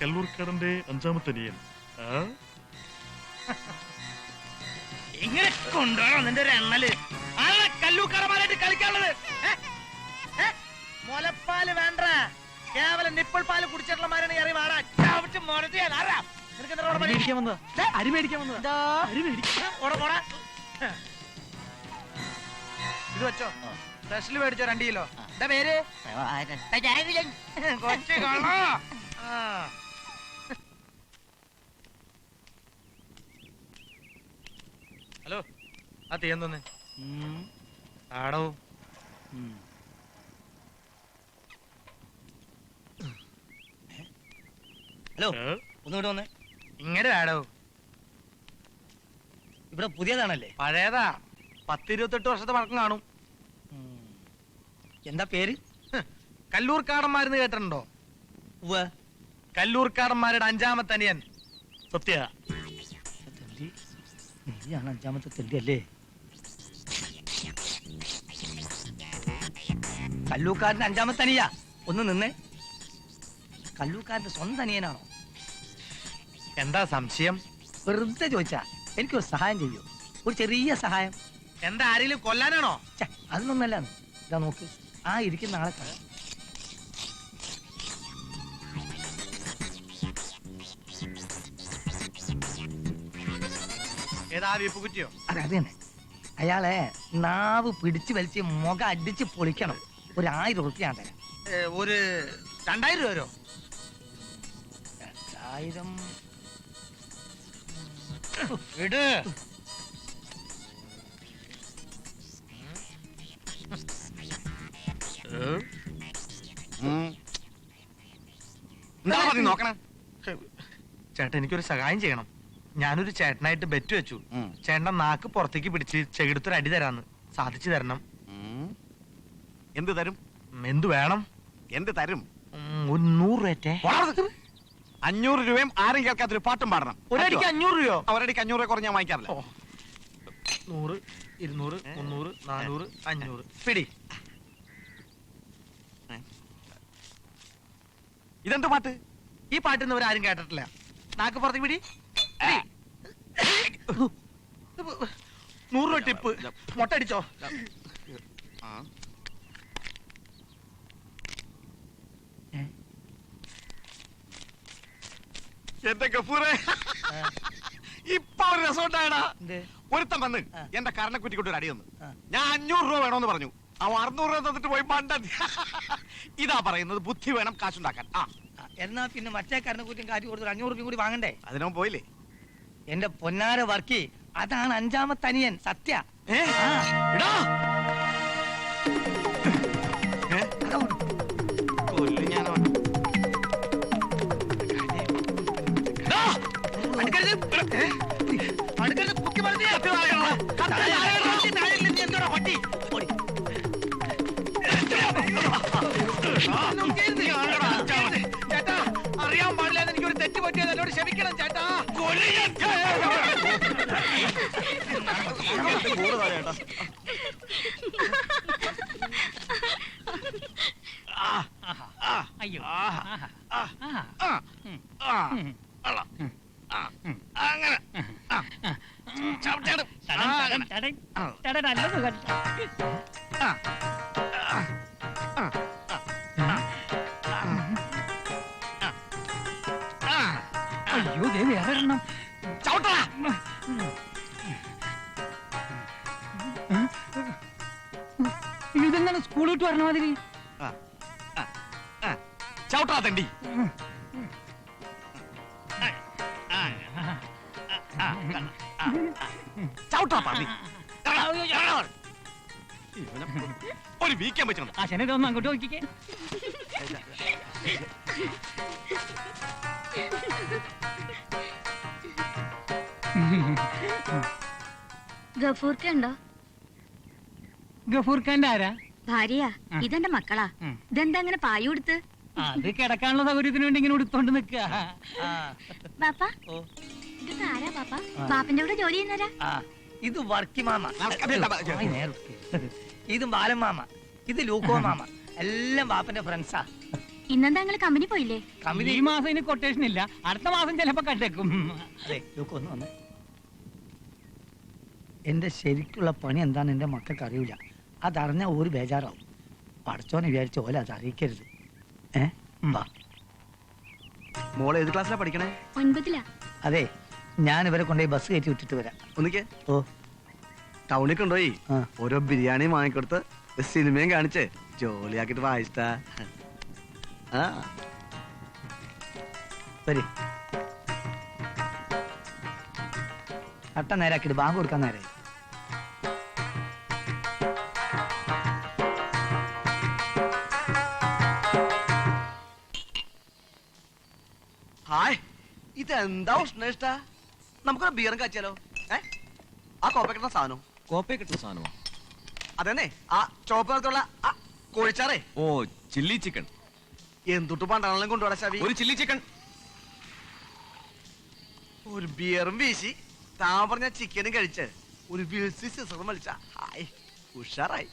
കല്ലൂർക്കാടന്റെ അഞ്ചാമത്തെ അനിയൻ. ഇങ്ങനെ കൊണ്ടുപോകണോ നിന്റെ ഒരു എണ്ണല്? കല്ലൂക്കാരന്മാരായിട്ട് കളിക്കാനുള്ളത് മുലപ്പാല് വേണ്ട, കേവലം നിപ്പിൾ പാല് കുടിച്ചിട്ടുള്ള മാരാണ് കയറി വാടാ. ഇത് വെച്ചോ, സ്പെഷ്യൽ മേടിച്ചോ 2 കിലോ. എന്താ പേര്? കൊച്ചു കള്ളോ. ഹലോ, ആ തീയന്തോന്ന് ആടോ. ഹലോ, ഒന്നുകൂടെ വന്നേ. ഇങ്ങനെ ആടോ. ഇവിടെ പുതിയതാണല്ലേ? പഴയതാ, 10-28 വർഷത്തെ പഴക്കം കാണും. എന്താ പേര്? കല്ലൂർക്കാടന്മാരെന്ന് കേട്ടിട്ടുണ്ടോ? കല്ലൂർക്കാടന്മാരുടെ 5ാമത്തെ അനിയൻ സത്യ. നീയാണ് 5ാമത്തെ തെണ്ടി അല്ലേ? കല്ലൂക്കാരന്റെ 5ാമത്തെ അനിയാ? ഒന്ന് നിന്നേ. കല്ലൂക്കാരന്റെ സ്വന്തം അനിയനാണോ? എന്താ സംശയം? വെറുതെ ചോദിച്ചാ. എനിക്കൊരു സഹായം ചെയ്യൂ, ഒരു ചെറിയ സഹായം. എന്താ, ആരെങ്കിലും കൊല്ലാനാണോ? അതിനൊന്നല്ല. ഇതാ നോക്ക്, ആ ഇരിക്കുന്ന ആളെ കാണാം. ഏതാ വീപ്പ് കുറ്റിയോ? അതെ, അത് തന്നെ. അയാളെ നാവ് പിടിച്ചു വലിച്ച് മുഖം അടിച്ച് പൊളിക്കണം. ഒരു 1000 ഉറുപ്പിക ഞാൻ തരാം. ഒരു 2000 രൂപ വരോ? 2000 ഇട്. നോക്കണേ ചേട്ടൻ, എനിക്കൊരു സഹായം ചെയ്യണം. ഞാനൊരു ചേട്ടനായിട്ട് ബെറ്റ് വെച്ചു. ചേട്ടൻ നാക്ക് പുറത്തേക്ക് പിടിച്ച് ചെകിടത്തൊരു അടി തരാന്ന്. സാധിച്ചു തരണം. എന്ത് തരും? എന്തു വേണം? എന്ത് തരും? ഒരു 100 രൂപ. 500 രൂപയും ആരും കേൾക്കാത്തൊരു പാട്ടും പാടണം. ഒരടിക്ക് 500 രൂപയോ? ഒരടിക്ക് 500 രൂപ കുറഞ്ഞ ഞാൻ വാങ്ങിക്കാറില്ല. 100, 200, 300, 400, 500 പിടി. ഇതെന്ത് പാട്ട്? ഈ പാട്ടിന്ന് ഇവരാരും കേട്ടിട്ടില്ല. നാക്ക് പുറത്തേക്ക് പിടി. 100 രൂപ ടിപ്പ്. മൊട്ടടിച്ചോ? എന്റെ ഗഫൂറെ, ഇപ്പൊ ഒരു രസം ഉണ്ടായടാ. ഒരുത്തം വന്ന് എന്റെ കരണക്കുറ്റിക്കൊണ്ട് ഒരു അടി വന്നു. ഞാൻ 500 രൂപ വേണമെന്ന് പറഞ്ഞു. അവ 600 രൂപ തന്നിട്ട് പോയി മണ്ട. ഇതാ പറയുന്നത്, ബുദ്ധി വേണം കാശുണ്ടാക്കാൻ. എന്നാ പിന്നെ മറ്റേ കരണക്കുറ്റിയും കാറ്റ് കൊടുത്തു 500 രൂപ കൂടി വാങ്ങണ്ടേ? അതിനോ പോയില്ലേ? എന്റെ പൊന്നാര വർക്കി, അതാണ് 5ാമത്തെ അനിയൻ സത്യ. ചേട്ടാ, അറിയാൻ പാടില്ല, എനിക്കൊരു തെറ്റ് പറ്റിയത് എന്നോട് ക്ഷമിക്കണം ചേട്ടാ. അയ്യോ, അങ്ങനെ അയ്യോ, ദേവി അതെണ്ണം ചവിട്ടാ. ഇതെന്താണ് സ്കൂൾ വിട്ട് പറഞ്ഞ മാതിരി? ചവിട്ടാ തണ്ടി. ചവിട്ടാ പന്നി. ഒരു വീക്കാൻ പറ്റുന്നുണ്ട്. ആ ശനി തോന്നുന്നു, അങ്ങോട്ട് നോക്കിക്കേ. ഗഫൂർക്കുണ്ടോ? ഗഫൂർഖാന്റെ ആരാ? ഭാര്യയാ. ഇതെന്റെ മക്കളാ. ഇതെന്താ അങ്ങനെ പായ കൊടുത്ത്? അത് കിടക്കാനുള്ള സൗകര്യത്തിന് വേണ്ടി ഇങ്ങനെ ഉടുത്തോണ്ട് നിക്ക. ബാപ്പ, ഇതൊക്കെ ആരാ ബാപ്പ? ബാപ്പന്റെ കൂടെ ജോലി ചെയ്യുന്നവരാ? ഇത് വർക്കി മാമ, ഇത് ബാലൻ മാമ, ഇത് ലൂക്കോ മാമ, എല്ലാം ബാപ്പന്റെ ഫ്രണ്ട്സാ. ഇന്നെന്താ നിങ്ങള് കമ്പനി പോയില്ലേ? കമ്പനി ഈ മാസം ഇനി കൊട്ടേഷൻ ഇല്ല, അടുത്ത മാസം ചിലപ്പോ കണ്ടേക്കും. അതെ ലൂക്ക് ഒന്ന് വന്ന്. എന്റെ ശരിക്കുള്ള പണി എന്താന്ന് എന്റെ മക്കൾക്ക് അറിയില്ല. അതറിഞ്ഞ ഒരു ബേജാറാവും. പഠിച്ചോനെ വിചാരിച്ച പോലെ അത് അറിയിക്കരുത്. വാ. മോളെ ഏത് ക്ലാസ്സിലാ പഠിക്കണേ? 9ലാ. അതെ, ഞാൻ ഇവരെ കൊണ്ടുപോയി ബസ് കയറ്റി വിട്ടിട്ട് വരാം. ഒന്നിക്കേ ഓ ടൗണിൽ കൊണ്ടുപോയി ആ. ഓരോ ബിരിയാണി വാങ്ങിക്കൊടുത്ത് സിനിമയും കാണിച്ച് ജോലിയാക്കിട്ട് വായിച്ചിട്ടാ. ആ വരി. അട്ട നേരാക്കിട്ട് ബാങ്ക് കൊടുക്കാൻ നേരെ. ഹായ്, ഇതെന്താ ഉഷ്ണ? നമുക്കൊരു ബിയറും കാച്ചിയാലോ? ആ കോപ്പ കിട്ടുന്ന സാധനം. കോപ്പയെ കിട്ടുന്ന സാധനമോ? അതന്നെ, ആ ചോപ്പ് നിറത്തുള്ള ആ കോഴിച്ചാറേ. ഓ, ചില്ലി ചിക്കൻ. എന്തുട്ട് പണ്ടാണെങ്കിലും കൊണ്ടുപോടാ ശവി. ഒരു ചില്ലി ചിക്കൻ. ഒരു ബിയറും വീശി താൻ പറഞ്ഞ ചിക്കനും കഴിച്ച് ഒരു വിൽസി സിസറും വലിച്ച ഹായ് ഉഷാറായി.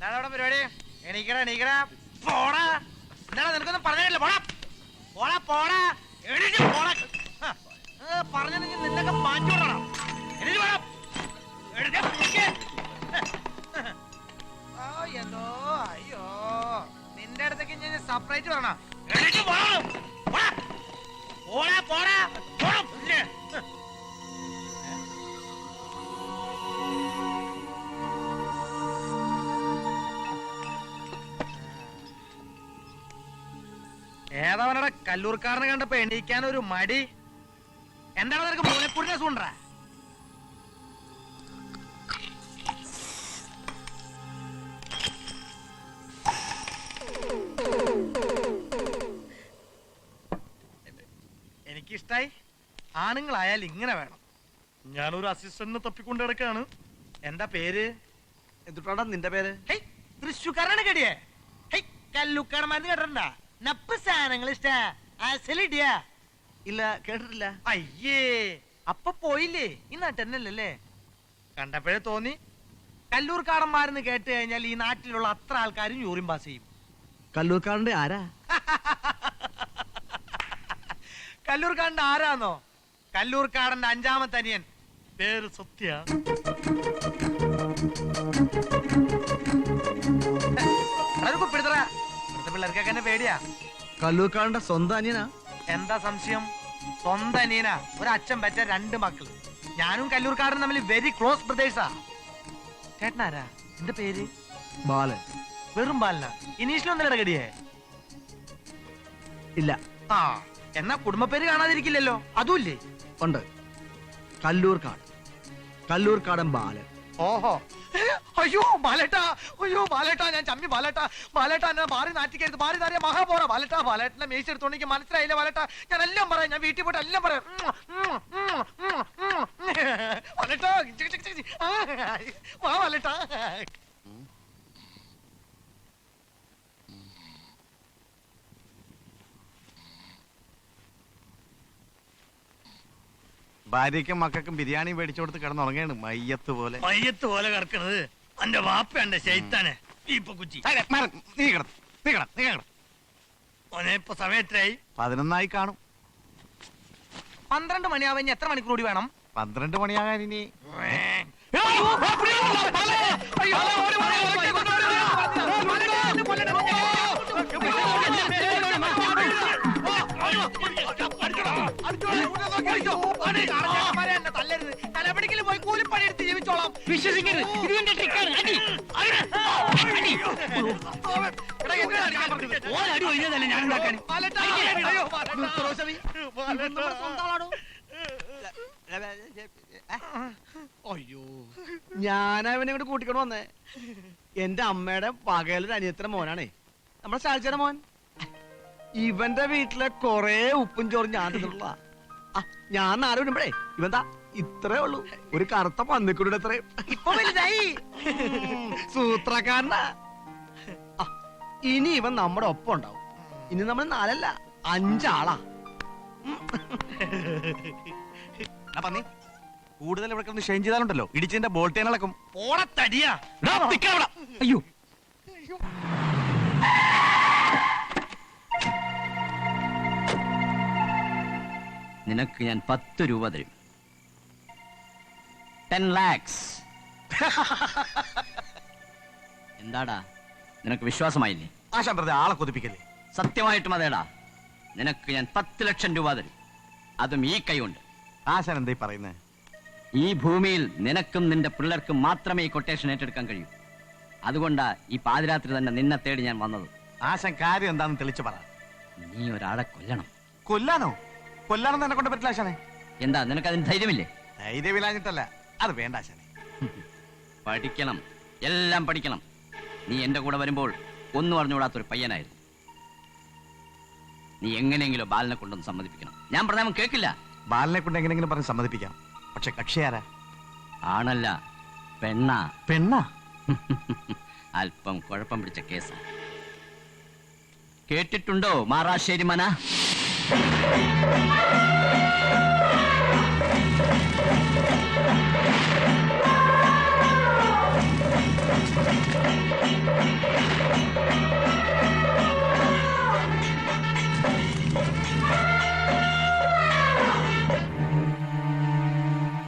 എന്താണ് പരിപാടി? എണീക്കടാ എണീക്കടാ, പോടാ. എന്താണ് നിനക്കൊന്നും പറഞ്ഞില്ല? പോടാ പോടാ പോടാ, എണീറ്റ് പോടാ. പറഞ്ഞെങ്കിൽ നിന്നൊക്കെ മാറ്റി വിടണം. എണീറ്റ് പോടാ. എന്തോ അയ്യോ, നിന്റെ അടുത്തേക്ക് ഞാൻ സെപ്പറേറ്റ് പറയണം. എണീറ്റ് പോടാ പോടാ പോടാ പോടാ. ഏതവനടെ കല്ലൂർക്കാരനെ കണ്ടപ്പോ എണീക്കാൻ ഒരു മടി. എന്താണ് നിനക്ക് മൂലപ്പുരിനെ സൂണ്ടാ? എനിക്കിഷ്ടായി. ആണുങ്ങളായാൽ ഇങ്ങനെ വേണം. ഞാനൊരു അസിസ്റ്റന്റിനെ തപ്പിക്കൊണ്ട് കിടക്കാണ്. എന്താ പേര്? എന്തുട്ടാ നിന്റെ പേര്? തൃശ്ശൂക്കാരാണ് കടിയേ. കല്ലൂക്കാരന്മാര് കേട്ടിട്ടുണ്ടാ? നപ്പ് സാധനങ്ങൾ ഇഷ്ടാ. അസലിടിയാ? ഇല്ല, കേട്ടിട്ടില്ല. അയ്യേ, അപ്പൊ പോയില്ലേ? ഈ നാട്ടന്നല്ലേ? കണ്ടപ്പോഴേ തോന്നി. കല്ലൂർക്കാടന്മാരെന്ന് കേട്ട് കഴിഞ്ഞാൽ ഈ നാട്ടിലുള്ള അത്ര ആൾക്കാരും യൂറിൻ പാസ് ചെയ്യും. കല്ലൂർക്കാരന്റെ ആരാ? കല്ലൂർക്കാടന്റെ ആരാന്നോ? കല്ലൂർക്കാടന്റെ 5ാമത്തെ അനിയൻ. പേര് സത്യ. അതൊക്കെ പിടുത്തറ. ഇവിടുത്തെ പിള്ളേർക്കൊക്കെ എന്നെ പേടിയാ. കല്ലൂർക്കാരന്റെ സ്വന്തം അനിയനാ? എന്താ സംശയം? സ്വന്തം അനിയനാ. ഒരച്ഛൻ പറ്റ 2 മക്കള്. ഞാനും കല്ലൂർക്കാടനും തമ്മിൽ വെരി ക്ലോസ് ബ്രദേഴ്സാ. ചേട്ടനാരാ? എന്റെ പേര് ബാലൻ. വെറും ബാലന? ഇനീഷിലൊന്നും ഇടകടിയേ? ഇല്ല. ആ, എന്നാ കുടുംബപ്പേര് കാണാതിരിക്കില്ലല്ലോ. അതുമില്ലേ? ഉണ്ട്. കല്ലൂർക്കാട്. കല്ലൂർക്കാടൻ ബാലൻ. ഓഹോ. അയ്യോ ബാലേട്ടാ, അയ്യോ ബാലേട്ടാ, ഞാൻ ചമ്മി ബാലേട്ടാ. ബാലേട്ടാ എന്നെ മാറി നാറ്റിക്കരുത്. മാറി നാറിയ മഹാപോറ ബാലേട്ടാ. ബാലേട്ടനെ മേശ എടുത്തോണ്ട് എനിക്ക് മനസ്സിലായില്ല ബാലേട്ടാ. ഞാൻ എല്ലാം പറയാം. ഞാൻ വീട്ടിൽ പോയിട്ട് എല്ലാം പറയാം. ബാലേട്ടാ വാ ബാലേട്ടാ. ഭാര്യയ്ക്കും മക്കൾക്കും ബിരിയാണി മേടിച്ചു കൊടുത്ത് കിടന്നുറങ്ങാണ് മയ്യത്ത് പോലെ. മയ്യത്ത് പോലെ കിടക്കണത് എന്റെ വാപ്പ ശൈത്താനെ ഇപ്പൊ കുച്ചി. ഓനെ ഇപ്പൊ സമയത്തായി 11 കാണും. 12 മണിയാവാൻ ഇനി എത്ര മണിക്കൂർ കൂടി വേണം? 12 മണിയാകാൻ ഇനി തലപിടിക്കല് പോയി കൂലിപ്പണി എടുത്ത് ജീവിച്ചോളാം. വിശ്വസിക്കരുത്, ഇത് എന്റെ ട്രിക്കാണ്. അടി ഓരടി ഒഴിഞ്ഞതല്ലേ ഞാൻ ഉണ്ടാക്കാൻ. അയ്യോ, ഞാനവനെ കൂടെ കൂട്ടിക്കൊണ്ട് വന്നേ. എന്റെ അമ്മയുടെ പകലൊരു അനിയത്തിന്റെ മോനാണേ, നമ്മുടെ ശാലിച്ചയുടെ മോൻ. ഇവന്റെ വീട്ടിലെ കൊറേ ഉപ്പും ചോറും ഞാൻ തിന്നിട്ടുള്ള. ഞാൻ നാട് വിടുമ്പോഴേ ഇവന്താ ഇത്രേ ഉള്ളൂ, ഒരു കറുത്ത പന്നിക്കുരുടെ അത്രയും. ഇപ്പൊ വലുതായി. സൂത്രക്കാരനാ. ആ, ഇനി ഇവൻ നമ്മുടെ ഒപ്പം ഉണ്ടാവും. ഇനി നമ്മൾ 4 അല്ല 5 ആളാ. പന്നി കൂടുതൽ ഇവിടെ കിടന്ന് ഷെയിൻ ചെയ്താലുണ്ടല്ലോ ഇടിച്ചതിന്റെ ബോൾട്ടേൻ ഇളക്കും. ഓടത്തടിയാ. അയ്യോ നിനക്ക് ഞാൻ 10 രൂപ തരും. 10 lakhs. എന്താടാ, നിനക്ക് വിശ്വാസമായില്ലേ? ആശാൻ വെറുതെ ആളെ കൊതിപ്പിക്കല്ലേ. സത്യമായിട്ടും അതേടാ. നിനക്ക് ഞാൻ 10 ലക്ഷം രൂപ തരും, അതും ഈ കൈ കൊണ്ട്. ആശാൻ എന്തായി പറയുന്നേ? ഈ ഭൂമിയിൽ നിനക്കും നിന്റെ പിള്ളേർക്കും മാത്രമേ ഈ കൊട്ടേഷൻ ഏറ്റെടുക്കാൻ കഴിയൂ. അതുകൊണ്ടാ ഈ പാതിരാത്രി തന്നെ നിന്നെ തേടി ഞാൻ വന്നത്. ആശാൻ കാര്യം എന്താണെന്ന് തെളിച്ചു പറ. നീ ഒരാളെ കൊല്ലണം. കൊല്ലാനോ? കൊല്ലാനൊന്നും എന്നെ കൊണ്ട് പറ്റില്ല ആശാനെ. എന്താ, നിനക്ക് അതിന് ധൈര്യമില്ലേ? ധൈര്യമില്ലാഞ്ഞിട്ടല്ല, അത് വേണ്ട ആശാനെ. പഠിക്കണം, എല്ലാം പഠിക്കണം. നീ എന്റെ കൂടെ വരുമ്പോൾ ഒന്നും അറിഞ്ഞുകൂടാത്തൊരു പയ്യനായിരുന്നു. നീ എങ്ങനെയെങ്കിലും ബാലനെ കൊണ്ടൊന്ന് സമ്മതിപ്പിക്കണം. ഞാൻ പറഞ്ഞാൽ കേൾക്കില്ല. ബാലനെ കൊണ്ട് എങ്ങനെങ്കിലും പറഞ്ഞ് സമ്മതിപ്പിക്കാം. പക്ഷെ കക്ഷിയാരാ? ആണല്ല, പെണ്ണാ. പെണ്ണാ? അല്പം കുഴപ്പം പിടിച്ച കേസാ. കേട്ടിട്ടുണ്ടോ മാറാശ്ശേരി മന?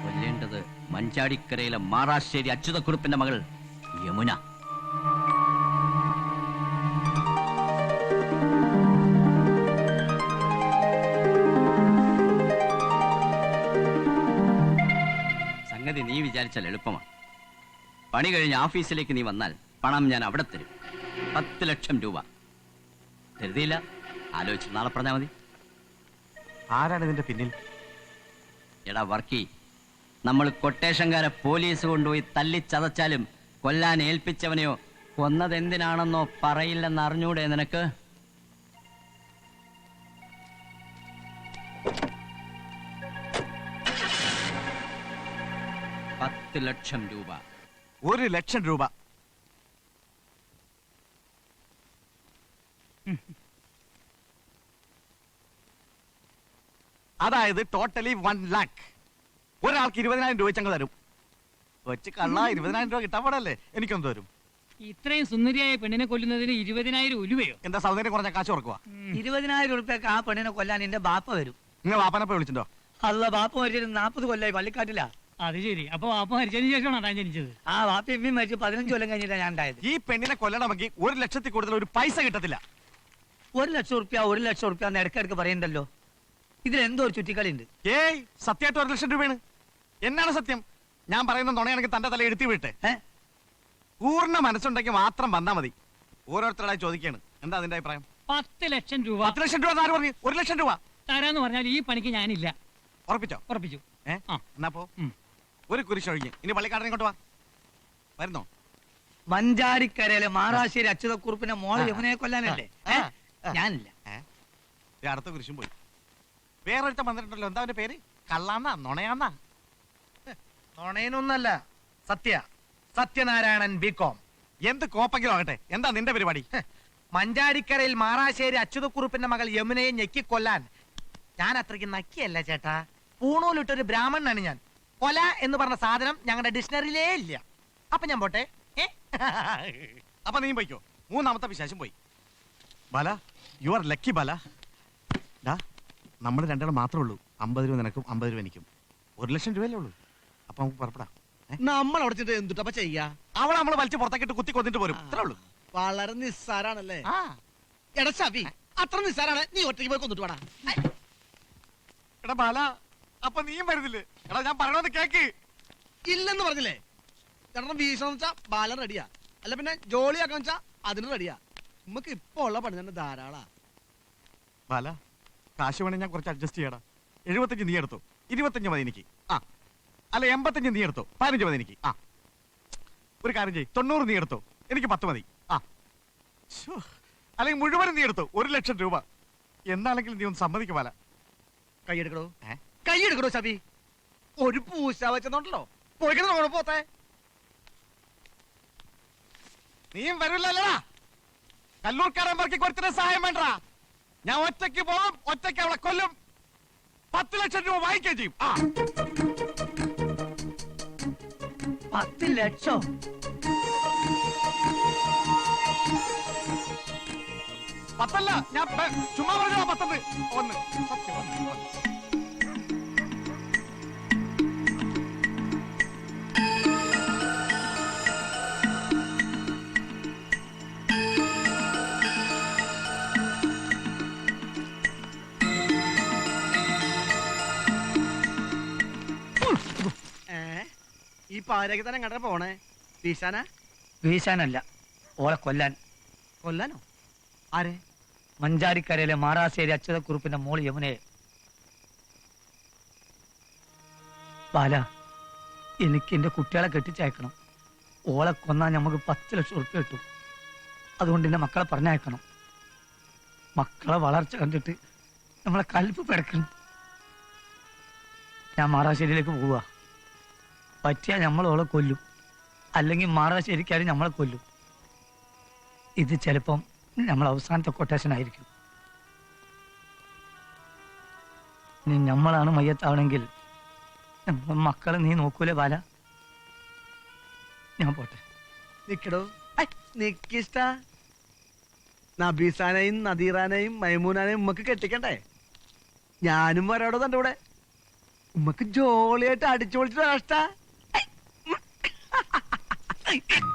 കൊല്ലേണ്ടത് മഞ്ചാടിക്കരയിലെ മാറാശ്ശേരി അച്യുതക്കുറുപ്പിന്റെ മകൾ യമുന. സംഗതി നീ വിചാരിച്ചാൽ എളുപ്പമാണ്. പണി കഴിഞ്ഞ് ഓഫീസിലേക്ക് നീ വന്നാൽ പണം ഞാൻ അവിടെ തരും. 10 ലക്ഷം രൂപ. ധൃതിയില്ല, ആലോചിച്ച് നാളെ പറഞ്ഞാൽ മതി. ആരാണ് ഇതിന്റെ പിന്നിൽ? എടാ വർക്കി, നമ്മൾ കൊട്ടേഷൻകാരെ പോലീസ് കൊണ്ടുപോയി തല്ലിച്ചതച്ചാലും കൊല്ലാൻ ഏൽപ്പിച്ചവനെയോ കൊന്നതെന്തിനാണെന്നോ പറയില്ലെന്ന് അറിഞ്ഞൂടെ നിനക്ക്? പത്ത് ലക്ഷം രൂപ. 1 ലക്ഷം രൂപ. അതായത് ടോട്ടലി 1 lakh. ഒരാൾക്ക് 20,000 രൂപ ചങ്ങ തരും. വെച്ച് കള്ള 20,000 രൂപ കിട്ടാൻ പാടല്ലേ? എനിക്കൊന്ന് തരും. ഇത്രയും സുന്ദരിയായ പെണ്ണിനെ കൊല്ലുന്നതിന് 20,000 ഉലുവയോ? എന്താ സൗന്ദര്യം കുറഞ്ഞ കാശ് ഓർക്കുക? 20,000 ഉറുപ്പ്യക്ക് ആ പെണ്ണിനെ കൊല്ലാൻ എന്റെ ബാപ്പ വരും. നിങ്ങൾ വാപ്പനെ പോയി വിളിച്ചിട്ടോ? അല്ല, ബാപ്പ മരിച്ചിട്ട് 40 കൊല്ലായി പള്ളിക്കാട്ടില്ല. അത് ശരി. അപ്പൊ വാപ്പ മരിച്ചതിന് ശേഷമാണ് താൻ ജനിച്ചത്? ആ വാപ്പ എമ്മയും മരിച്ചു 15 കൊല്ലം കഴിഞ്ഞിട്ടാണ് ഞാൻ ഉണ്ടായത്. ഈ പെണ്ണിനെ കൊല്ലണമെങ്കിൽ 1 ലക്ഷത്തിൽ കൂടുതൽ ഒരു പൈസ കിട്ടത്തില്ല. 1 ലക്ഷം ഉറുപ്പ്യ എന്ന് ഇടയ്ക്കിടയ്ക്ക് പറയുന്നുണ്ടല്ലോ. ഇതിലെന്തോ ഒരു ചുറ്റിക്കളി ഉണ്ട്. ഏയ്, സത്യമായിട്ട് 1 ലക്ഷം രൂപയാണ്. എന്നാണ് സത്യം? ഞാൻ പറയുന്ന നുണയാണെങ്കിൽ തന്റെ തല എടുത്തി വിട്ടെ. പൂർണ്ണ മനസ്സുണ്ടെങ്കിൽ മാത്രം വന്നാ മതി. ഓരോരുത്തരായി ചോദിക്കാണ്, എന്താ അതിന്റെ അഭിപ്രായം? 10 ലക്ഷം രൂപ. 10 ലക്ഷം രൂപ ആര് പറഞ്ഞു? 1 ലക്ഷം രൂപ തരാന്ന് പറഞ്ഞാൽ ഈ പണിക്ക് ഞാനില്ല. ഉറപ്പിച്ചോ? ഉറപ്പിച്ചു. ആ. എന്നാ പോ. ഉം. ഒരു കുരിശൊഴിഞ്ഞ് ഇനി പള്ളിക്കാരനെ ഇങ്ങോട്ട് വാ. വരുന്നോ? മഞ്ചാടിക്കരയിലെ മാറാശ്ശേരി അച്യുതക്കുറുപ്പിന്റെ മോള് യമുനയെ കൊല്ലാനല്ലേ? ഞാനില്ല. അടുത്ത കുരിശും പോയി. വേറൊരുത്തം വന്നിട്ടുണ്ടല്ലോ, എന്താ അവന്റെ പേര്? കള്ളാന്നാ നുണയാന്നാ? നുണയനൊന്നല്ല, സത്യനാരായണൻ ബികോം. എന്ത് കോപ്പെങ്കിലും ആകട്ടെ, എന്താ നിന്റെ പരിപാടി? മഞ്ചാടിക്കരയിൽ മാറാശ്ശേരി അച്യുതക്കുറുപ്പിന്റെ മകൾ യമുനയെ ഞെക്കിക്കൊല്ലാൻ ഞാൻ അത്രയ്ക്ക് നക്കിയല്ല ചേട്ടാ. പൂണൂലിട്ടൊരു ബ്രാഹ്മണനാണ് ഞാൻ. കൊല എന്ന് പറഞ്ഞ സാധനം ഞങ്ങളുടെ ഡിക്ഷണറിയിലേ ഇല്ല. അപ്പൊ ഞാൻ പോട്ടെ. അപ്പൊ നീ പോയിക്കോ. 3ാമത്തെ വിശേഷം പോയി. ബാല, യു ആർ ലക്കി ബാല. നമ്മൾ രണ്ടാളും മാത്രമേ ഉള്ളൂ. 50 രൂപ നിനക്കും 50 രൂപ എനിക്കും. 1 ലക്ഷം രൂപയല്ലേ ഉള്ളൂ. അപ്പൊ നമുക്ക് പുറപ്പെടാം. നമ്മൾ അവിടെ എന്തുട്ടപ്പ ചെയ്യാ? അവളെ നമ്മൾ വലിച്ചു പുറത്തേക്കിട്ട് കുത്തി കൊന്നിട്ട് പോരും. അത്രേ ഉള്ളൂ. വളരെ നിസ്സാരാണല്ലേ? ആ, എടാ ഷാഫി, അത്ര നിസ്സാരാണ്. നീ ഒറ്റയ്ക്ക് പോയി കൊന്നിട്ട് വേടാ. എടാ ബാല, അപ്പൊ നീയും വരുന്നില്ലേ? എടാ ഞാൻ പറയണത് കേക്ക്. ഇല്ലെന്ന് പറഞ്ഞില്ലേ? ചേട്ടൻ വീശണം വെച്ചാ ബാലൻ റെഡിയാ. അല്ല പിന്നെ ജോളിയാക്കാൻ വെച്ചാ അതിന് റെഡിയാ. നമുക്ക് ഇപ്പൊ ഉള്ള പണി തന്നെ ധാരാളാ. ബാല, കാശ് വേണേ ഞാൻ കുറച്ച് അഡ്ജസ്റ്റ് ചെയ്യടാ. 75 നീ എടുത്തോ, 25 മതി എനിക്ക്. ആ, അല്ല 85 നീ എടുത്തോ, 15 മതി എനിക്ക്. ആ, ഒരു കാര്യം ചെയ്യ്, 90 നീ എടുത്തോ, എനിക്ക് 10 മതി. ആ, അല്ലെങ്കിൽ മുഴുവനും നീ എടുത്തോ, 1 ലക്ഷം രൂപ. എന്നാലെങ്കിലും നീ ഒന്ന് സമ്മതിക്കും ബാല. കൈയെടുക്കണോ? കൈ എടുക്കണോ ശബി? ഒരു പൂശ വെച്ചോണ്ടല്ലോ പോയിക്കണോ പോത്തെ. നീയും വരില്ലല്ലടാ. കല്ലൂർക്കാരൻ പറക്കി കൊടുത്തിട്ട് സഹായം വേണ്ട. ഞാൻ ഒറ്റയ്ക്ക് പോകും, ഒറ്റയ്ക്ക് അവളെ കൊല്ലും. 10 ലക്ഷം രൂപ വാങ്ങിക്കുകയും ചെയ്യും. 10 ലക്ഷം? പത്തല്ല, ഞാൻ ചുമ്മാ പറഞ്ഞ 10. ഒന്ന് സത്യം, ഒന്ന്. ഈ പാരയ്ക്ക് തന്നെ എങ്ങോട്ടാ പോണേ? വീശാനാ? വീശാനല്ല, ഓളെ കൊല്ലാൻ. കൊല്ലാനോ? ആരെ? മഞ്ചാരിക്കരയിലെ മാറാശ്ശേരി അച്യുതക്കുറുപ്പിന്റെ മോള് യമുനയെ. ബാല, എനിക്ക് എന്റെ കുട്ടികളെ കെട്ടിച്ചയക്കണം. ഓളെ കൊന്നാൽ നമുക്ക് 10 ലക്ഷം ഉറുപ്പ്യ കിട്ടും. അതുകൊണ്ട് എന്റെ മക്കളെ പറഞ്ഞയക്കണം. മക്കളെ വളർച്ച കണ്ടിട്ട് നമ്മളെ കൽപ്പ് പിടക്കണം. ഞാൻ മാറാശ്ശേരിയിലേക്ക് പോവുക. പറ്റിയാൽ നമ്മൾ ഓളെ കൊല്ലും, അല്ലെങ്കിൽ മാറാശ്ശേരിക്കാരും നമ്മളെ കൊല്ലും. ഇത് ചിലപ്പം നമ്മൾ അവസാനത്തെ കൊട്ടേഷൻ ആയിരിക്കും. ഇനി നമ്മളാണ് മയ്യത്താവണമെങ്കിൽ നമ്മളെ മക്കളെ നീ നോക്കൂലേ ബാല? ഞാൻ പോട്ടെ. നിക്കടോ, നിക്കിഷ്ട. നബീസാനെയും നദീറാനെയും മൈമൂനാനെയും ഉമ്മക്ക് കെട്ടിക്കണ്ടേ? ഞാനും വരാടോ തന്റെ കൂടെ. ഉമ്മക്ക് ജോളിയായിട്ട് അടിച്ചു പൊളിച്ചിട്ട് കഷ്ട.